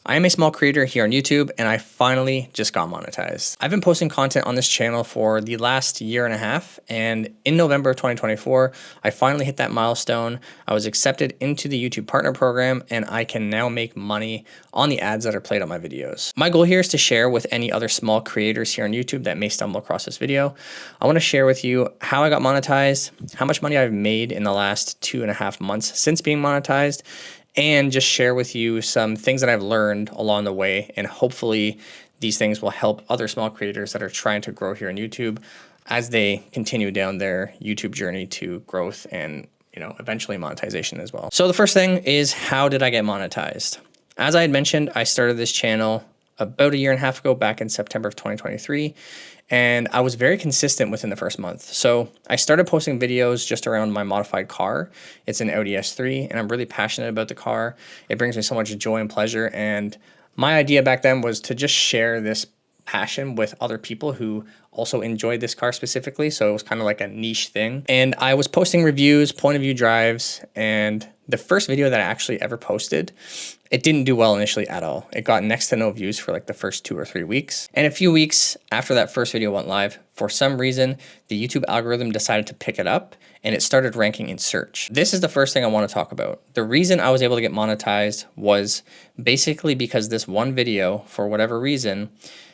I am a small creator here on YouTube and I finally just got monetized. I've been posting content on this channel for the last year and a half, and in November of 2024, I finally hit that milestone. I was accepted into the YouTube Partner Program and I can now make money on the ads that are played on my videos. My goal here is to share with any other small creators here on YouTube that may stumble across this video. I want to share with you how I got monetized, how much money I've made in the last 2.5 months since being monetized, and just share with you some things that I've learned along the way. And hopefully these things will help other small creators that are trying to grow here on YouTube as they continue down their YouTube journey to growth and, eventually monetization as well. So the first thing is, how did I get monetized? As I had mentioned, I started this channel about a year and a half ago, back in September of 2023. And I was very consistent within the first month. So I started posting videos just around my modified car. It's an Audi S3 and I'm really passionate about the car. It brings me so much joy and pleasure. And my idea back then was to just share this passion with other people who also enjoyed this car specifically. So it was kind of like a niche thing. And I was posting reviews, point of view drives, and the first video that I actually ever posted, it didn't do well initially at all. It got next to no views for like the first 2 or 3 weeks. And a few weeks after that first video went live, for some reason, the YouTube algorithm decided to pick it up and it started ranking in search. This is the first thing I want to talk about. The reason I was able to get monetized was basically because this one video, for whatever reason,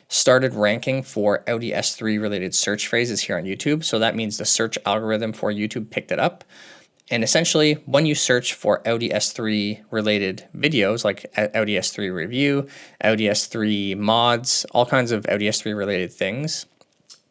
started ranking for Audi S3 related search phrases here on YouTube. So that means the search algorithm for YouTube picked it up. And essentially, when you search for Audi S3 related videos, like Audi S3 review, Audi S3 mods, all kinds of Audi S3 related things,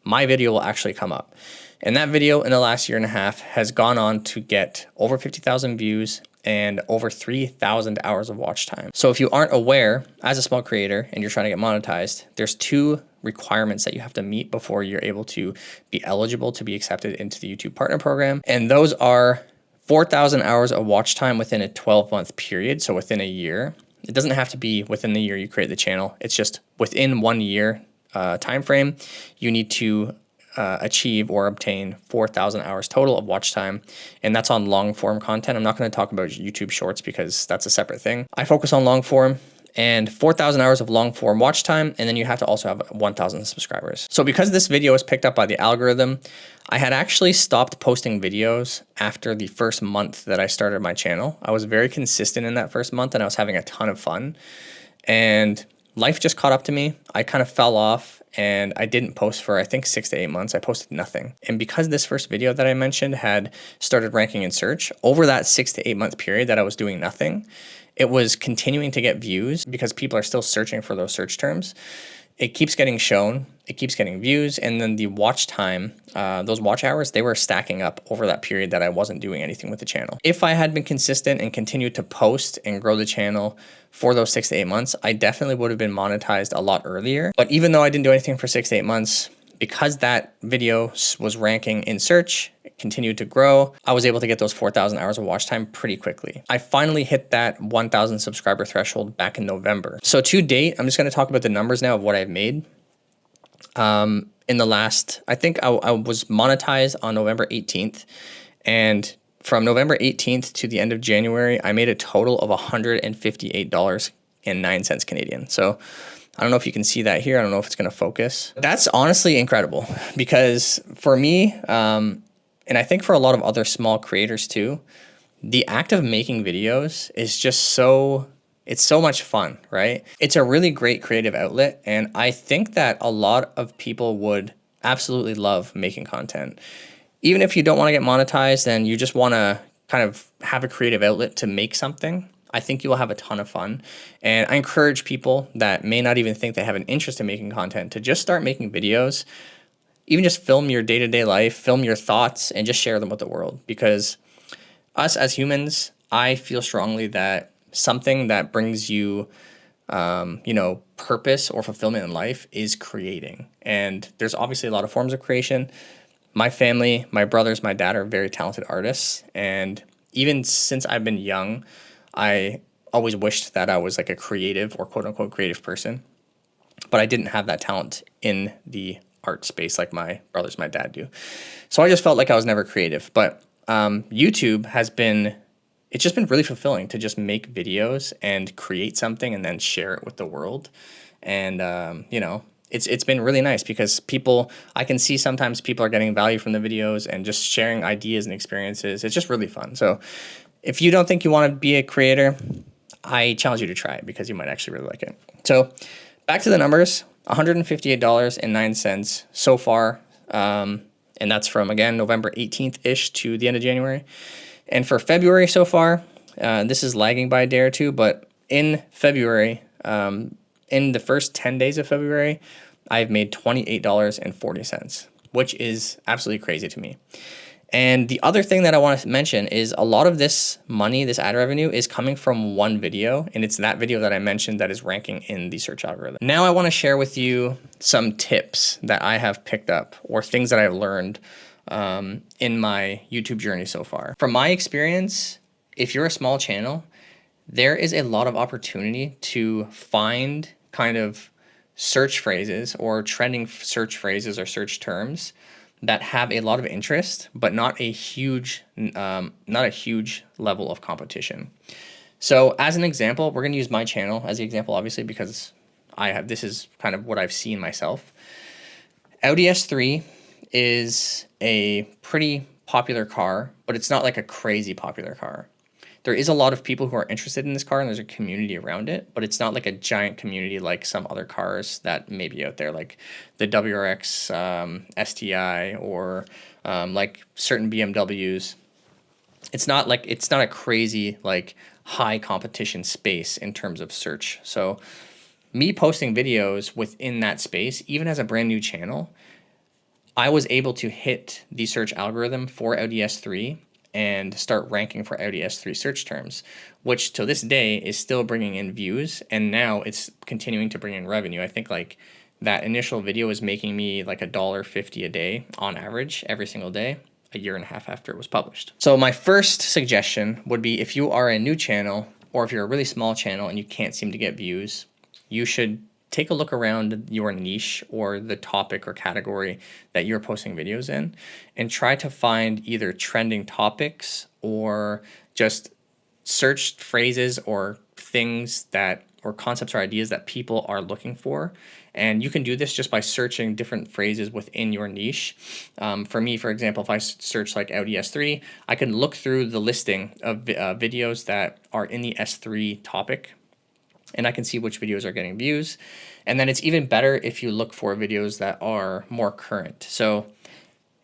my video will actually come up. And that video in the last year and a half has gone on to get over 50,000 views and over 3,000 hours of watch time. So if you aren't aware, as a small creator and you're trying to get monetized, there's 2 requirements that you have to meet before you're able to be eligible to be accepted into the YouTube Partner Program. And those are 4,000 hours of watch time within a 12-month period, so within a year. It doesn't have to be within the year you create the channel. It's just within 1 year time frame, you need to achieve or obtain 4,000 hours total of watch time. And that's on long form content. I'm not going to talk about YouTube Shorts because that's a separate thing. I focus on long form and 4,000 hours of long form watch time. And then you have to also have 1,000 subscribers. So because this video was picked up by the algorithm, I had actually stopped posting videos after the first month that I started my channel. I was very consistent in that first month and I was having a ton of fun. And life just caught up to me. I kind of fell off and I didn't post for, I think, 6 to 8 months. I posted nothing. And because this first video that I mentioned had started ranking in search, over that 6 to 8 month period that I was doing nothing, it was continuing to get views because people are still searching for those search terms. It keeps getting shown, it keeps getting views, and then the watch time, those watch hours, they were stacking up over that period that I wasn't doing anything with the channel. If I had been consistent and continued to post and grow the channel for those 6 to 8 months, I definitely would have been monetized a lot earlier. But even though I didn't do anything for 6 to 8 months, because that video was ranking in search, it continued to grow, I was able to get those 4,000 hours of watch time pretty quickly. I finally hit that 1,000 subscriber threshold back in November. So to date, I'm just going to talk about the numbers now of what I've made. In the last, I think I was monetized on November 18th. And from November 18th to the end of January, I made a total of $158.09 Canadian. So I don't know if you can see that here. I don't know if it's going to focus. That's honestly incredible because for me, and I think for a lot of other small creators too, the act of making videos is just it's so much fun, right? It's a really great creative outlet. And I think that a lot of people would absolutely love making content. Even if you don't want to get monetized and you just want to kind of have a creative outlet to make something, I think you will have a ton of fun. And I encourage people that may not even think they have an interest in making content to just start making videos. Even just film your day-to-day life, film your thoughts, and just share them with the world. Because us as humans, I feel strongly that something that brings you, purpose or fulfillment in life is creating. And there's obviously a lot of forms of creation. My family, my brothers, my dad are very talented artists. And even since I've been young, I always wished that I was like a creative or quote unquote creative person, but I didn't have that talent in the art space like my brothers, my dad do. So I just felt like I was never creative. But YouTube has been it's just been really fulfilling to just make videos and create something and then share it with the world. And, you know, it's been really nice because I can see sometimes people are getting value from the videos and just sharing ideas and experiences. It's just really fun. So if you don't think you want to be a creator, I challenge you to try it because you might actually really like it. So back to the numbers, $158.09 so far. And that's from, again, November 18th-ish to the end of January. And for February so far, this is lagging by a day or two, but in February, in the first 10 days of February, I've made $28.40, which is absolutely crazy to me. And the other thing that I want to mention is a lot of this money, this ad revenue, is coming from one video, and it's that video that I mentioned that is ranking in the search algorithm. Now I want to share with you some tips that I have picked up or things that I've learned in my YouTube journey so far. From my experience, if you're a small channel, there is a lot of opportunity to find kind of search phrases or trending search phrases or search terms that have a lot of interest, but not a huge level of competition. So as an example, we're going to use my channel as the example, obviously, because this is kind of what I've seen myself. Audi S3 is a pretty popular car, but it's not like a crazy popular car. There is a lot of people who are interested in this car and there's a community around it, but it's not like a giant community like some other cars that may be out there, like the WRX STI or like certain BMWs. It's not a crazy like high competition space in terms of search. So me posting videos within that space, even as a brand new channel, I was able to hit the search algorithm for Audi S3 and start ranking for Audi S3 search terms, which to this day is still bringing in views, and now it's continuing to bring in revenue. I think like that initial video was making me like $1.50 a day on average every single day, a year and a half after it was published. So my first suggestion would be, if you are a new channel or if you're a really small channel and you can't seem to get views, you should take a look around your niche or the topic or category that you're posting videos in and try to find either trending topics or just search phrases or things or concepts or ideas that people are looking for. And you can do this just by searching different phrases within your niche. For me, for example, if I search like Audi S3, I can look through the listing of videos that are in the S3 topic, and I can see which videos are getting views. And then it's even better if you look for videos that are more current. So,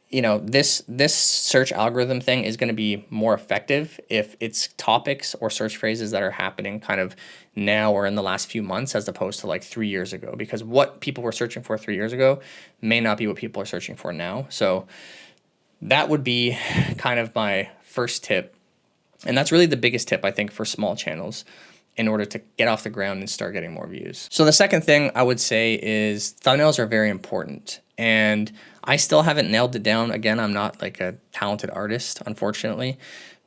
you know, this search algorithm thing is going to be more effective if it's topics or search phrases that are happening kind of now or in the last few months, as opposed to like 3 years ago, because what people were searching for 3 years ago may not be what people are searching for now. So that would be kind of my first tip. And that's really the biggest tip, I think, for small channels in order to get off the ground and start getting more views. So the second thing I would say is thumbnails are very important. And I still haven't nailed it down. Again, I'm not like a talented artist, unfortunately.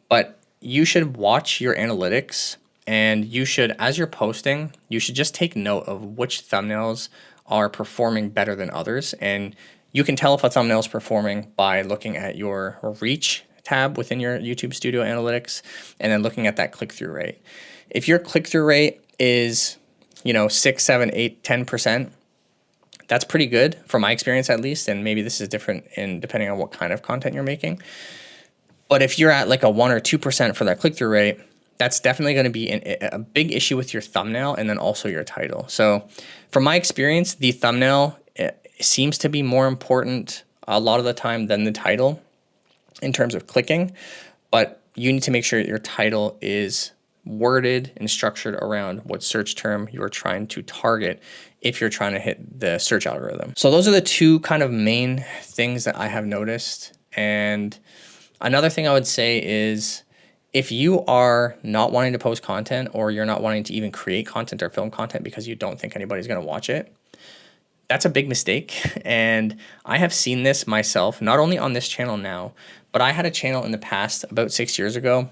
But you should watch your analytics, and you should, as you're posting, you should just take note of which thumbnails are performing better than others. And you can tell if a thumbnail is performing by looking at your reach tab within your YouTube Studio Analytics and then looking at that click-through rate. If your click-through rate is, 6, 7, 8, 10%, that's pretty good from my experience at least, and maybe this is different depending on what kind of content you're making. But if you're at like a 1 or 2% for that click-through rate, that's definitely going to be a big issue with your thumbnail and then also your title. So from my experience, the thumbnail seems to be more important a lot of the time than the title in terms of clicking, but you need to make sure your title is worded and structured around what search term you're trying to target if you're trying to hit the search algorithm. So those are the two kind of main things that I have noticed. And another thing I would say is, if you are not wanting to post content, or you're not wanting to even create content or film content because you don't think anybody's going to watch it, that's a big mistake. And I have seen this myself, not only on this channel now, but I had a channel in the past about 6 years ago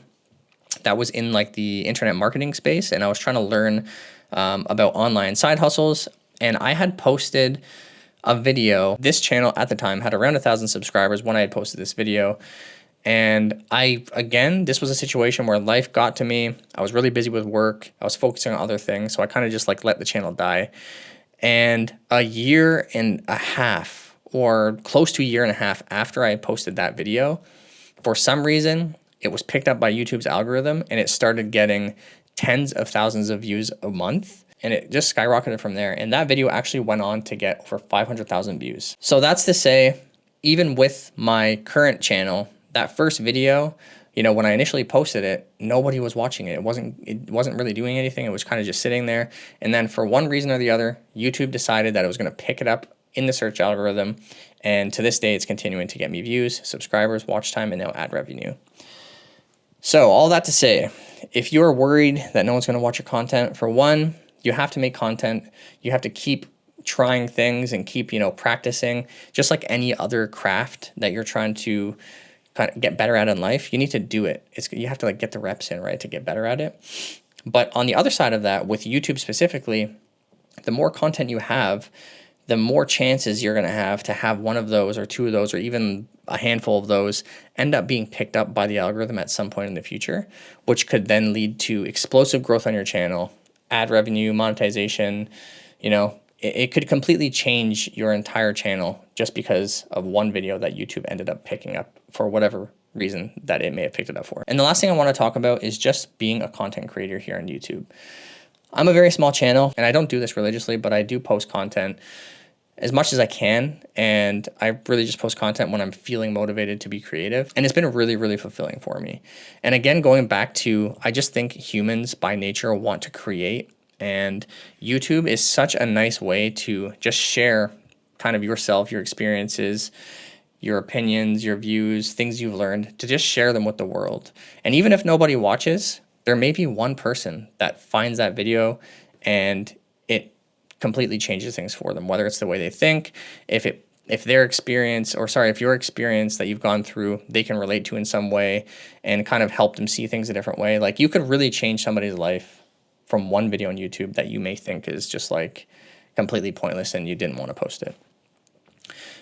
that was in like the internet marketing space, and I was trying to learn about online side hustles. And I had posted a video. This channel at the time had around 1,000 subscribers when I had posted this video, And again, this was a situation where life got to me. I was really busy with work. I was focusing on other things. So I kind of just like let the channel die. And a year and a half, or close to a year and a half after I posted that video, for some reason, it was picked up by YouTube's algorithm and it started getting tens of thousands of views a month. And it just skyrocketed from there. And that video actually went on to get over 500,000 views. So that's to say, even with my current channel, that first video, you know, when I initially posted it, nobody was watching it. It wasn't really doing anything. It was kind of just sitting there. And then for one reason or the other, YouTube decided that it was going to pick it up in the search algorithm. And to this day, it's continuing to get me views, subscribers, watch time, and now ad revenue. So all that to say, if you're worried that no one's going to watch your content, for one, you have to make content. You have to keep trying things and keep, you know, practicing. Just like any other craft that you're trying to kind of get better at in life, you need to do it. You have to like get the reps in, right, to get better at it. But on the other side of that, with YouTube specifically, the more content you have, the more chances you're going to have one of those or two of those or even a handful of those end up being picked up by the algorithm at some point in the future, which could then lead to explosive growth on your channel, ad revenue, monetization. You know, it could completely change your entire channel just because of one video that YouTube ended up picking up for whatever reason that it may have picked it up for. And the last thing I want to talk about is just being a content creator here on YouTube. I'm a very small channel and I don't do this religiously, but I do post content as much as I can. And I really just post content when I'm feeling motivated to be creative. And it's been really, really fulfilling for me. And again, going back to, I just think humans by nature want to create. And YouTube is such a nice way to just share kind of yourself, your experiences, your opinions, your views, things you've learned, to just share them with the world. And even if nobody watches, there may be one person that finds that video and it completely changes things for them, whether it's the way they think, if your experience that you've gone through, they can relate to in some way and kind of help them see things a different way. Like you could really change somebody's life from one video on YouTube that you may think is just like completely pointless and you didn't want to post it.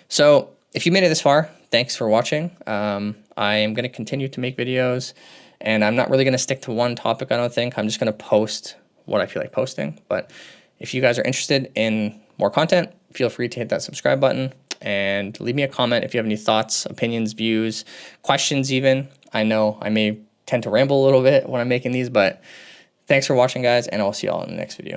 So if you made it this far, thanks for watching. I am going to continue to make videos and I'm not really going to stick to one topic, I don't think. I'm just going to post what I feel like posting. But if you guys are interested in more content, feel free to hit that subscribe button and leave me a comment if you have any thoughts, opinions, views, questions even. I know I may tend to ramble a little bit when I'm making these, but thanks for watching, guys, and I'll see you all in the next video.